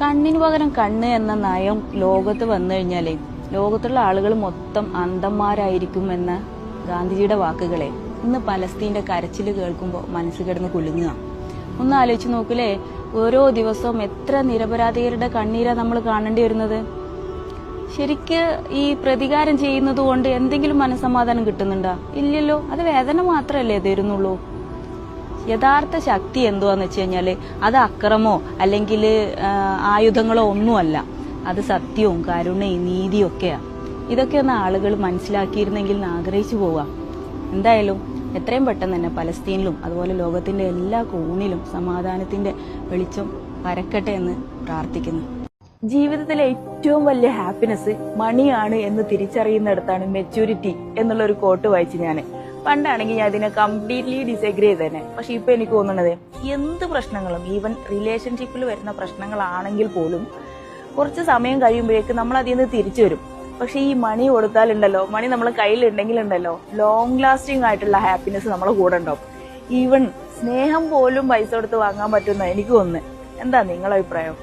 കണ്ണിന് പകരം കണ്ണ് എന്ന നയം ലോകത്ത് വന്നു കഴിഞ്ഞാലേ ലോകത്തുള്ള ആളുകൾ മൊത്തം അന്ധന്മാരായിരിക്കും എന്ന ഗാന്ധിജിയുടെ വാക്കുകളെ ഇന്ന് പലസ്തീന്റെ കരച്ചിൽ കേൾക്കുമ്പോൾ മനസ്സ് കിടന്ന് കുലുങ്ങുക. ഒന്ന് ആലോചിച്ച് നോക്കൂലേ, ഓരോ ദിവസവും എത്ര നിരപരാധികളുടെ കണ്ണീരാ നമ്മൾ കാണേണ്ടി വരുന്നത്. ശരിക്ക് ഈ പ്രതികാരം ചെയ്യുന്നത് കൊണ്ട് എന്തെങ്കിലും മനസ്സമാധാനം കിട്ടുന്നുണ്ടോ? ഇല്ലല്ലോ. അത് വേദന മാത്രമല്ലേ തരുന്നുള്ളൂ. യഥാർത്ഥ ശക്തി എന്തുവാന്ന് വെച്ച് കഴിഞ്ഞാല് അത് അക്രമോ അല്ലെങ്കിൽ ആയുധങ്ങളോ ഒന്നുമല്ല. അത് സത്യവും കരുണയും നീതിയും ഒക്കെയാ. ഇതൊക്കെ ഒന്ന് ആളുകൾ മനസ്സിലാക്കിയിരുന്നെങ്കിൽ ആഗ്രഹിച്ചു പോവാം. എന്തായാലും എത്രയും പെട്ടെന്ന് തന്നെ പലസ്തീനിലും അതുപോലെ ലോകത്തിന്റെ എല്ലാ കോണിലും സമാധാനത്തിന്റെ വെളിച്ചം പരക്കട്ടെ എന്ന് പ്രാർത്ഥിക്കുന്നു. ജീവിതത്തിലെ ഏറ്റവും വലിയ ഹാപ്പിനെസ് മണിയാണ് എന്ന് തിരിച്ചറിയുന്നിടത്താണ് മെച്യൂരിറ്റി എന്നുള്ള ഒരു കോട്ട് വായിച്ചു ഞാന്. പണ്ടാണെങ്കിൽ ഞാൻ ഇതിനെ കംപ്ലീറ്റ്ലി ഡിസഗ്രി ചെയ്തേനെ. പക്ഷെ ഇപ്പൊ എനിക്ക് തോന്നുന്നത് എന്ത് പ്രശ്നങ്ങളും, ഈവൻ റിലേഷൻഷിപ്പിൽ വരുന്ന പ്രശ്നങ്ങളാണെങ്കിൽ പോലും കുറച്ച് സമയം കഴിയുമ്പോഴേക്ക് നമ്മൾ അതിൽ നിന്ന് തിരിച്ചു വരും. പക്ഷെ ഈ മണി കൊടുത്താലുണ്ടല്ലോ, മണി നമ്മളെ കയ്യിലുണ്ടെങ്കിലുണ്ടല്ലോ, ലോങ് ലാസ്റ്റിംഗ് ആയിട്ടുള്ള ഹാപ്പിനെസ് നമ്മളെ കൂടെ ഉണ്ടാവും. ഈവൻ സ്നേഹം പോലും പൈസ കൊടുത്ത് വാങ്ങാൻ പറ്റുന്ന എനിക്ക് തോന്നുന്നു. എന്താ നിങ്ങളുടെ അഭിപ്രായം?